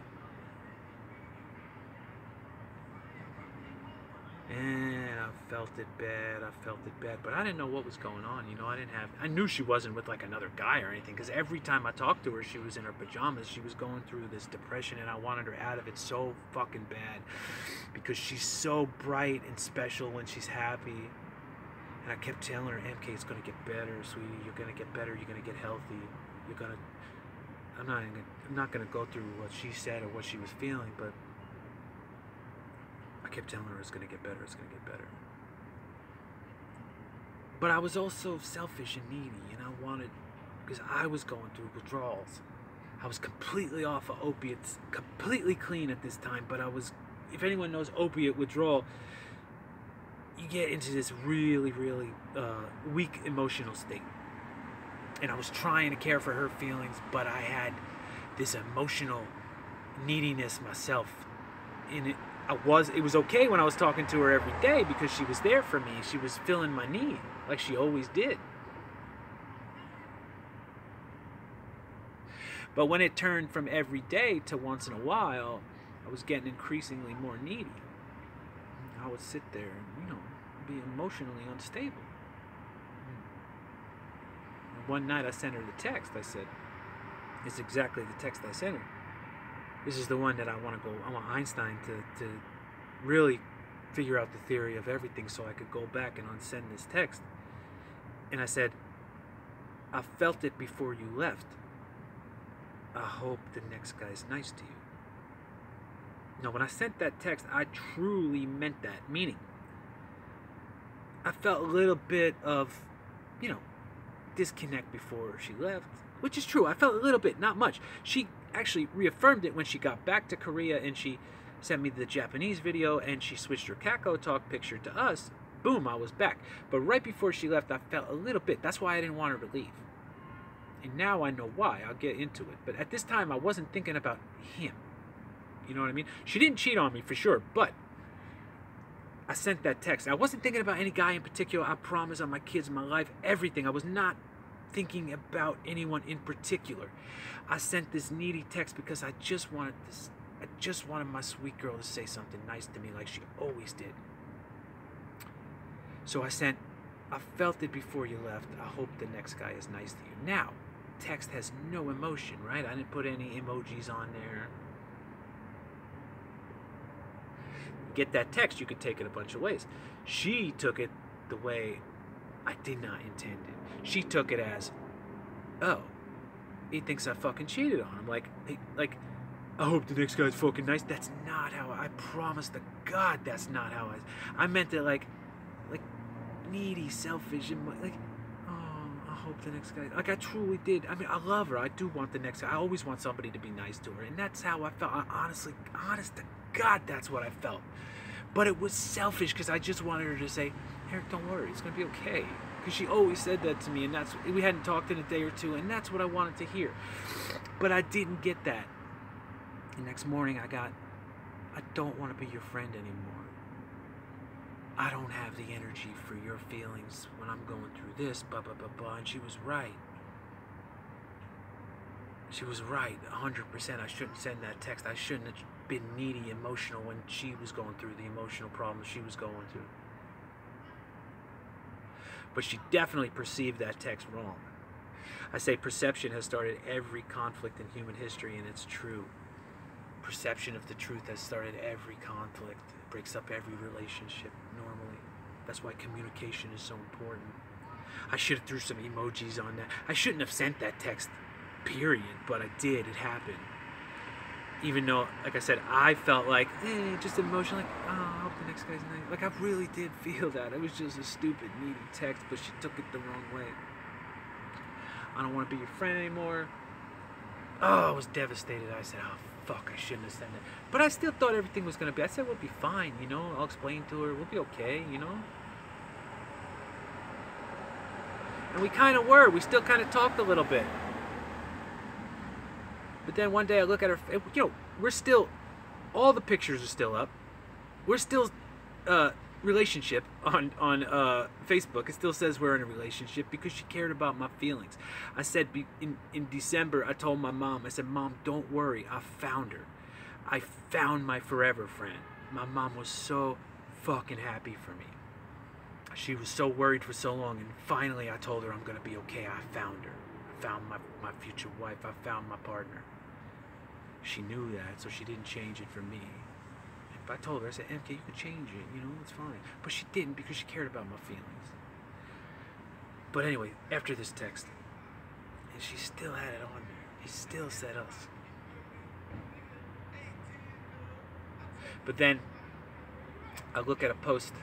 And I felt it bad, but I didn't know what was going on, you know. I knew she wasn't with like another guy or anything, because every time I talked to her, she was in her pajamas. She was going through this depression, and I wanted her out of it so fucking bad, because she's so bright and special when she's happy. And I kept telling her, MK, it's gonna get better, sweetie. You're gonna get better. You're gonna get healthy. I'm not gonna go through what she said or what she was feeling, but I kept telling her it's going to get better, it's going to get better. But I was also selfish and needy, and I wanted, because I was going through withdrawals. I was completely off of opiates, completely clean at this time, but I was, if anyone knows opiate withdrawal, you get into this really, really weak emotional state. And I was trying to care for her feelings, but I had this emotional neediness myself in it. It was okay when I was talking to her every day because she was there for me. She was filling my need like she always did. But when it turned from every day to once in a while, I was getting increasingly more needy. I would sit there and, you know, be emotionally unstable. And one night I sent her the text. I said, it's exactly the text I sent her. This is the one that I want Einstein to really figure out the theory of everything so I could go back and unsend this text. And I said, I felt it before you left. I hope the next guy's nice to you. Now, when I sent that text, I truly meant that. Meaning, I felt a little bit of, you know, disconnect before she left. Which is true. I felt a little bit, not much. She actually reaffirmed it when she got back to Korea and she sent me the Japanese video and she switched her Kakao Talk picture to us. Boom, I was back. But right before she left, I felt a little bit. That's why I didn't want her to leave. And now I know why. I'll get into it. But at this time, I wasn't thinking about him. You know what I mean? She didn't cheat on me for sure, but I sent that text. I wasn't thinking about any guy in particular. I promise, on my kids, my life, everything. I was not thinking about anyone in particular. I sent this needy text because I just wanted my sweet girl to say something nice to me like she always did. So I sent, I felt it before you left. I hope the next guy is nice to you. Now, text has no emotion, right? I didn't put any emojis on there. Get that text, you could take it a bunch of ways. She took it the way I did not intend it. She took it as, oh, he thinks I fucking cheated on him. Like, I hope the next guy's fucking nice. That's not how I promise to God. That's not how I meant it like needy, selfish, and like, oh, I hope the next guy. Like I truly did. I mean, I love her. I do want the next guy. I always want somebody to be nice to her, and that's how I felt. Honest to God, that's what I felt. But it was selfish because I just wanted her to say, Eric, don't worry, it's gonna be okay. Because she always said that to me, and we hadn't talked in a day or two, and that's what I wanted to hear. But I didn't get that. The next morning, I don't want to be your friend anymore. I don't have the energy for your feelings when I'm going through this, blah, blah, blah, blah. And she was right. She was right, 100%. I shouldn't send that text. I shouldn't have been needy, emotional when she was going through the emotional problems she was going through. But she definitely perceived that text wrong. I say perception has started every conflict in human history, and it's true. Perception of the truth has started every conflict. It breaks up every relationship normally. That's why communication is so important. I should have threw some emojis on that. I shouldn't have sent that text, period, but I did. It happened. Even though, like I said, I felt like, just emotional, like, oh, I hope the next guy's nice. Like, I really did feel that. It was just a stupid, needy text, but she took it the wrong way. I don't want to be your friend anymore. Oh, I was devastated. I said, oh, fuck, I shouldn't have said that. But I still thought everything was going to be, I said, we'll be fine, you know? I'll explain to her, we'll be okay, you know? And we kind of were. We still kind of talked a little bit. But then one day I look at her, you know, we're still, all the pictures are still up. We're still, relationship on Facebook. It still says we're in a relationship because she cared about my feelings. I said in December, I told my mom, I said, Mom, don't worry, I found her. I found my forever friend. My mom was so fucking happy for me. She was so worried for so long, and finally I told her I'm gonna be okay. I found her. I found my future wife. I found my partner. She knew that, so she didn't change it for me. But I told her, I said, MK, you can change it, you know, it's fine. But she didn't because she cared about my feelings. But anyway, after this text, and she still had it on there. He still said us. But then, I look at a post.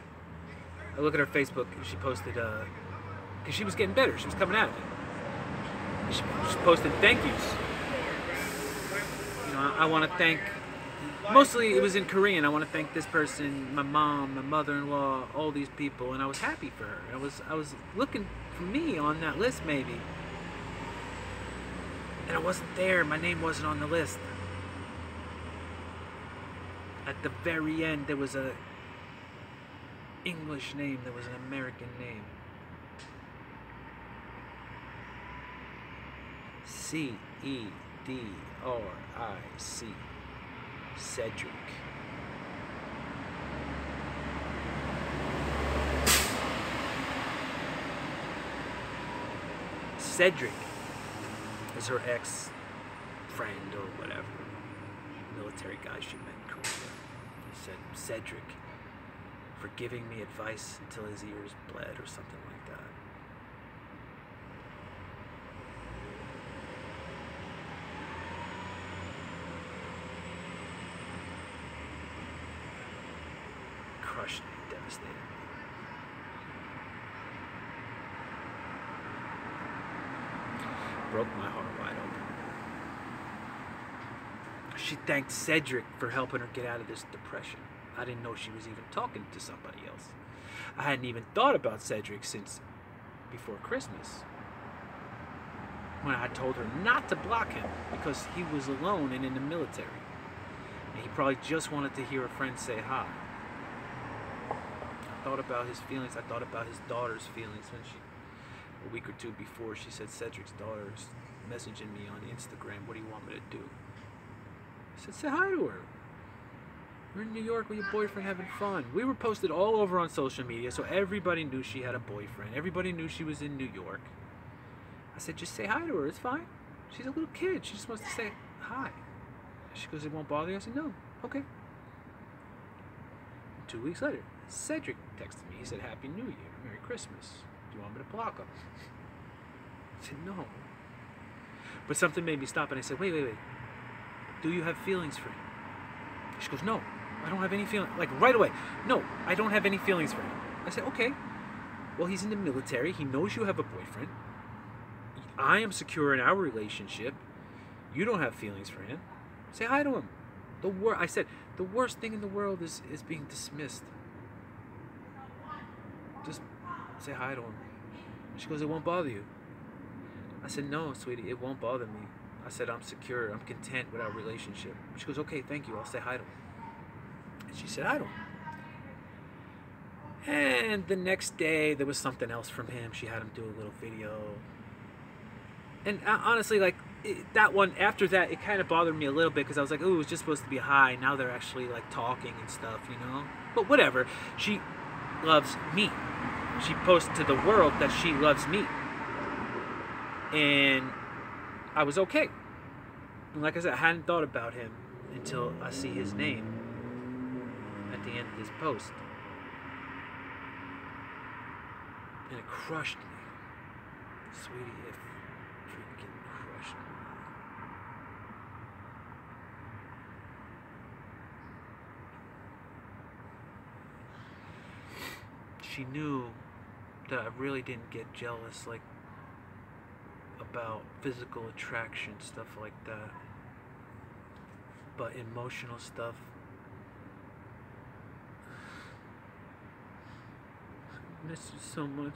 I look at her Facebook, and she posted, because she was getting better. She was coming out of it. She posted thank yous. You know, I want to thank, mostly it was in Korean. I want to thank this person, my mom, my mother-in-law, all these people, and I was happy for her. I was looking for me on that list maybe, and I wasn't there. My name wasn't on the list. At the very end, there was a English name. There was an American name. Cedric. Cedric. Cedric is her ex-friend or whatever, military guy she met in Korea. He said, Cedric, for giving me advice until his ears bled or something like that. Crushed me, devastated me. Broke my heart wide open. She thanked Cedric for helping her get out of this depression. I didn't know she was even talking to somebody else. I hadn't even thought about Cedric since before Christmas, when I told her not to block him because he was alone and in the military. And he probably just wanted to hear a friend say hi. I thought about his feelings. I thought about his daughter's feelings when a week or two before, she said, Cedric's daughter's messaging me on Instagram. What do you want me to do? I said, say hi to her. You're in New York with your boyfriend having fun. We were posted all over on social media, so everybody knew she had a boyfriend. Everybody knew she was in New York. I said, just say hi to her. It's fine. She's a little kid. She just wants to say hi. She goes, it won't bother you? I said, no. Okay. 2 weeks later, Cedric texted me. He said, Happy New Year. Merry Christmas. Do you want me to block him? I said, no. But something made me stop, and I said, wait. Do you have feelings for him? She goes, no. I don't have any feelings. Like, right away. No, I don't have any feelings for him. I said, okay. Well, he's in the military. He knows you have a boyfriend. I am secure in our relationship. You don't have feelings for him. Say hi to him. I said, the worst thing in the world is being dismissed. Just say hi to him. She goes, it won't bother you. I said, no, sweetie, it won't bother me. I said, I'm secure. I'm content with our relationship. She goes, okay, thank you. I'll say hi to him. And she said hi to him. And the next day, there was something else from him. She had him do a little video. And honestly, like, that one, after that, it kind of bothered me a little bit because I was like, oh, it was just supposed to be hi. Now they're actually, like, talking and stuff, you know? But whatever. She loves me. She posts to the world that she loves me. And I was okay. And like I said, I hadn't thought about him until I see his name at the end of this post. And it crushed me. Sweetie, it freaking crushed me. She knew that I really didn't get jealous, like, about physical attraction, stuff like that. But emotional stuff, I miss you so much.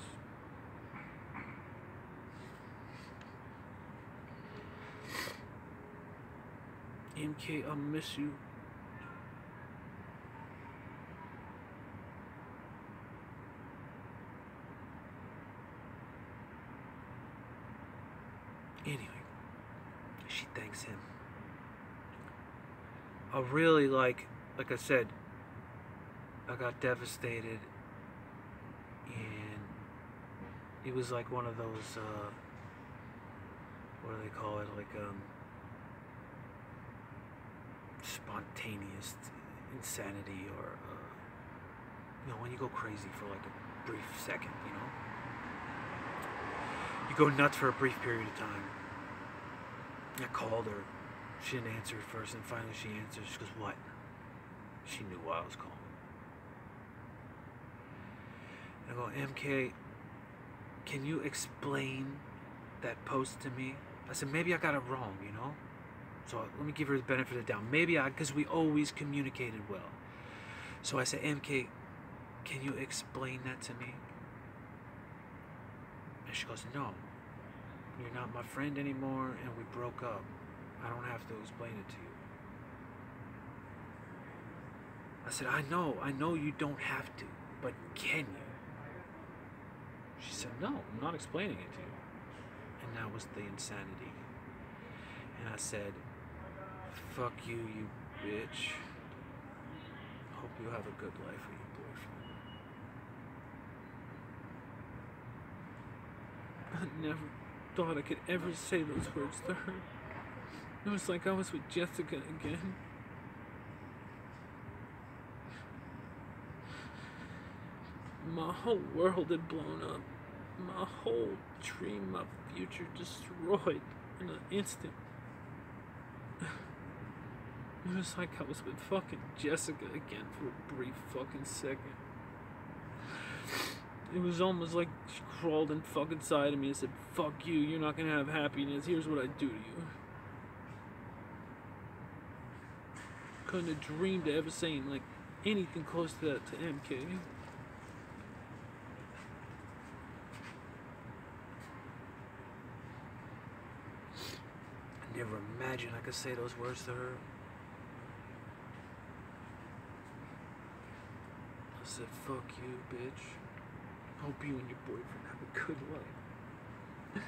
MK, I miss you. Anyway, she thanks him. I really like I said, I got devastated, and it was like one of those, what do they call it, like, spontaneous insanity, or, you know, when you go crazy for like a brief second, you know? You go nuts for a brief period of time. I called her. She didn't answer at first, and finally she answered. She goes, what? She knew why I was calling. I go, MK, can you explain that post to me? I said, maybe I got it wrong, you know? So let me give her the benefit of the doubt. Maybe because we always communicated well. So I said, MK, can you explain that to me? And she goes, no, you're not my friend anymore, and we broke up. I don't have to explain it to you. I said, I know you don't have to, but can you? She said, no, I'm not explaining it to you. And that was the insanity. And I said, fuck you, you bitch. Hope you have a good life with your boyfriend. I never thought I could ever say those words to her. It was like I was with Jessica again. My whole world had blown up. My whole dream, my future destroyed in an instant. It was like I was with fucking Jessica again for a brief fucking second. It was almost like she crawled in fucking side of me and said, fuck you, you're not gonna have happiness, here's what I do to you. Couldn't have dreamed of ever saying like anything close to that to MK. I never imagined I could say those words to her. I said, fuck you, bitch. Hope you and your boyfriend have a good life.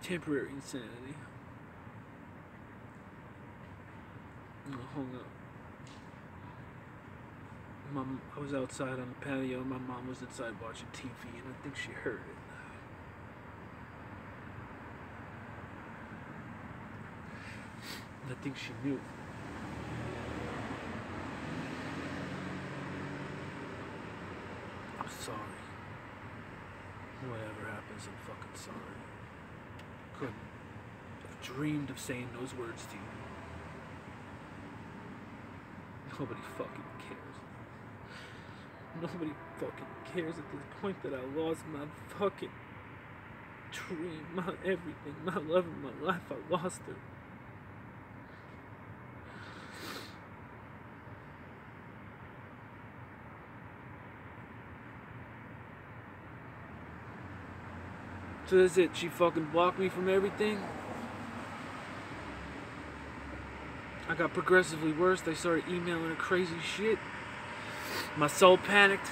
Temporary insanity. And I hung up. I was outside on the patio. My mom was inside watching TV, and I think she heard it. And I think she knew. I'm sorry. Whatever happens, I'm fucking sorry. Couldn't have dreamed of saying those words to you. Nobody fucking cares. Nobody fucking cares at this point that I lost my fucking dream, my everything, my love of my life. I lost her. So that's it. She fucking blocked me from everything. I got progressively worse. They started emailing her crazy shit. My soul panicked.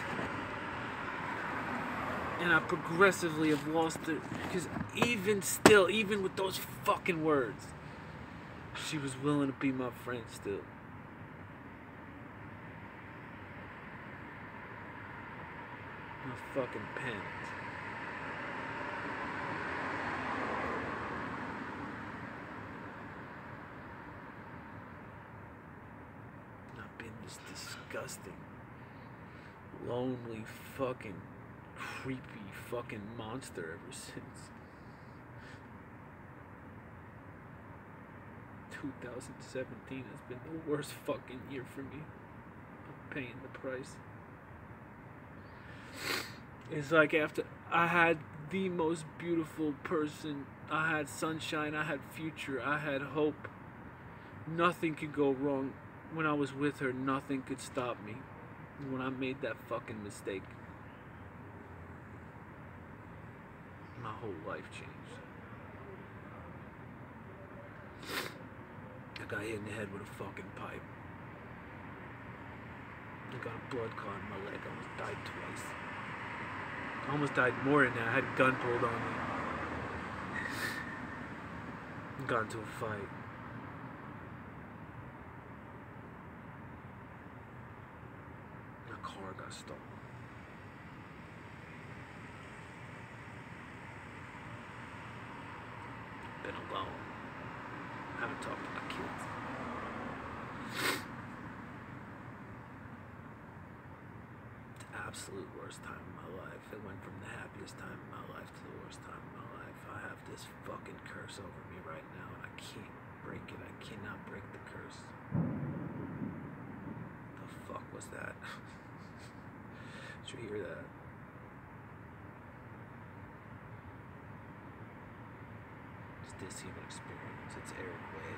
And I progressively have lost it. Because even still, even with those fucking words, she was willing to be my friend still. I fucking panicked. This disgusting, lonely, fucking, creepy fucking monster ever since 2017 has been the worst fucking year for me. I'm paying the price. It's like after I had the most beautiful person, I had sunshine, I had future, I had hope. Nothing could go wrong. When I was with her, nothing could stop me. When I made that fucking mistake, my whole life changed. I got hit in the head with a fucking pipe. I got a blood clot in my leg. I almost died twice. I almost died more than that. I had a gun pulled on me. Got into a fight. Got stolen. Been alone. Haven't talked to my kids. The absolute worst time of my life. It went from the happiest time of my life to the worst time of my life. I have this fucking curse over me right now, and I can't break it. I cannot break the curse. The fuck was that? Did you hear that? Is this human experience? It's Eric Way.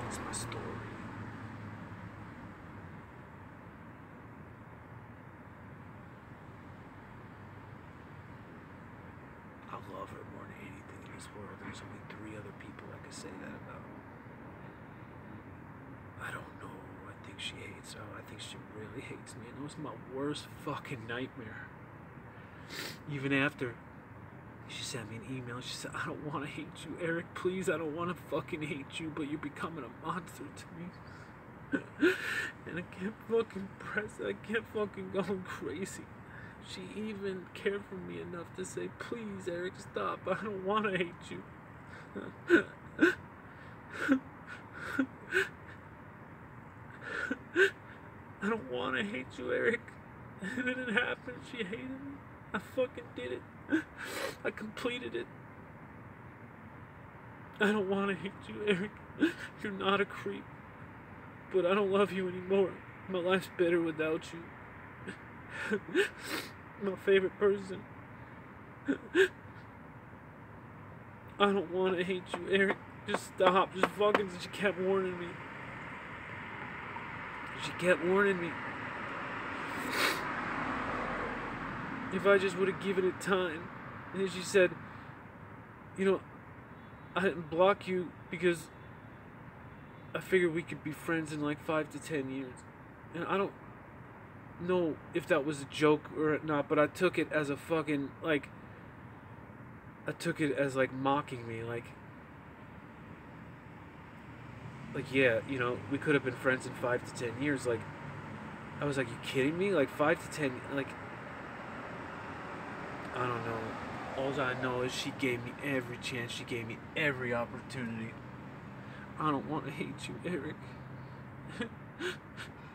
It's my story. I love her more than anything in this world. There's only 3 other people I could say that about. I don't know. I think she hates her. I think she really hates me. And it was my worst fucking nightmare. Even after she sent me an email, she said, I don't want to hate you, Eric. Please, I don't want to fucking hate you, but you're becoming a monster to me. And I kept fucking pressing. I kept fucking going crazy. She even cared for me enough to say, please, Eric, stop. I don't want to hate you. I don't want to hate you, Eric. And it didn't happen. She hated me. I fucking did it. I completed it. I don't want to hate you, Eric. You're not a creep. But I don't love you anymore. My life's better without you. My favorite person. I don't want to hate you, Eric. Just stop. Just fucking. She kept warning me. She kept warning me. If I just would have given it time. And then she said, you know, I didn't block you because I figured we could be friends in like 5 to 10 years. And I don't know if that was a joke or not, but I took it as a fucking, like, I took it as like mocking me, like, Like, yeah, you know, we could have been friends in 5 to 10 years. Like, I was like, you kidding me? Like 5 to 10, like, I don't know. All I know is she gave me every chance. She gave me every opportunity. I don't want to hate you, Eric.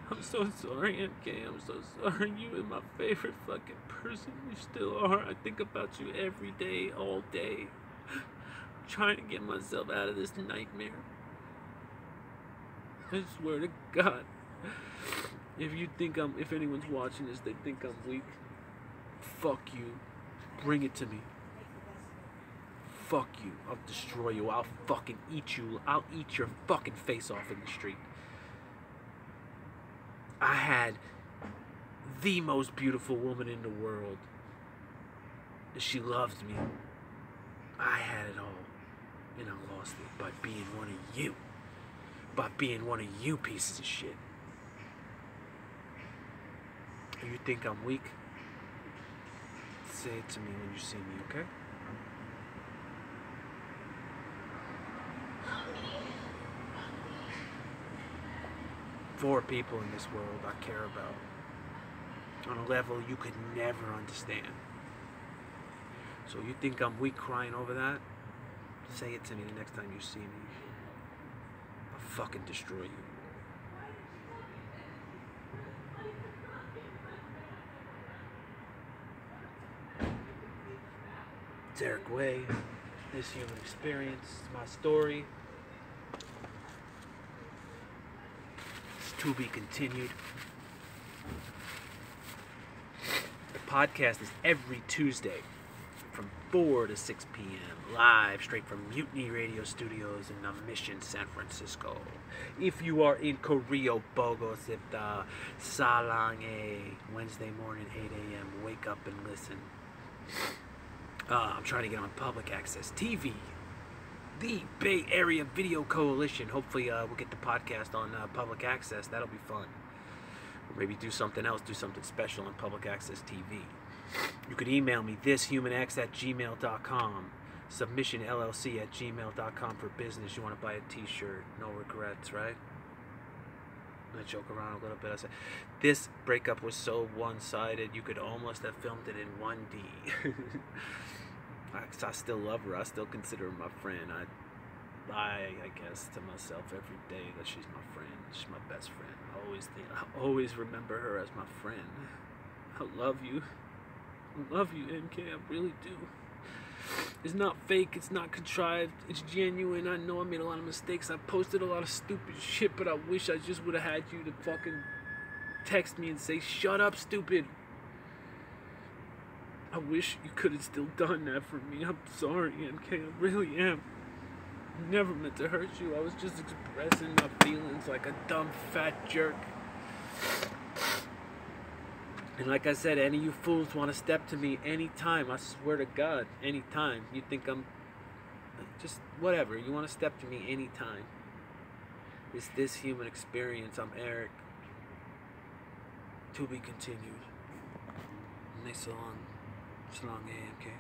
I'm so sorry, MK. I'm so sorry. You are my favorite fucking person. You still are. I think about you every day, all day. Trying to get myself out of this nightmare. I swear to God. If anyone's watching this, they think I'm weak. Fuck you. Bring it to me. Fuck you. I'll destroy you. I'll fucking eat you. I'll eat your fucking face off in the street. I had the most beautiful woman in the world. And she loved me. I had it all. And I lost it by being one of you. By being one of you pieces of shit. You think I'm weak? Say it to me when you see me, okay? Four people in this world I care about. On a level you could never understand. So you think I'm weak crying over that? Say it to me the next time you see me. I'll fucking destroy you. It's Eric Way. This Human Experience. It's my story. It's to be continued. The podcast is every Tuesday from 4 to 6 p.m. live straight from Mutiny Radio Studios in Mission, San Francisco. If you are in Korea, Bogosipta, Salange, Wednesday morning, 8 a.m., wake up and listen. I'm trying to get on Public Access TV, the Bay Area Video Coalition. Hopefully we'll get the podcast on Public Access. That'll be fun. Or maybe do something else, do something special on Public Access TV. You could email me, thishumanx@gmail.com, submissionllc@gmail.com for business. You want to buy a t-shirt, no regrets, right? I joke around a little bit. I said, this breakup was so one-sided, you could almost have filmed it in 1D. I still love her. I still consider her my friend. I guess to myself every day that she's my friend. She's my best friend. I always remember her as my friend. I love you. I love you, MK. I really do. It's not fake. It's not contrived. It's genuine. I know I made a lot of mistakes. I posted a lot of stupid shit, but I wish I just would have had you to fucking text me and say, shut up, stupid. I wish you could have still done that for me. I'm sorry, MK. I really am. I never meant to hurt you. I was just expressing my feelings like a dumb fat jerk. And like I said, any of you fools want to step to me anytime, I swear to God, anytime. You think I'm just whatever. You want to step to me anytime. It's This Human Experience. I'm Eric. To be continued. Nice long. It's long, AMK.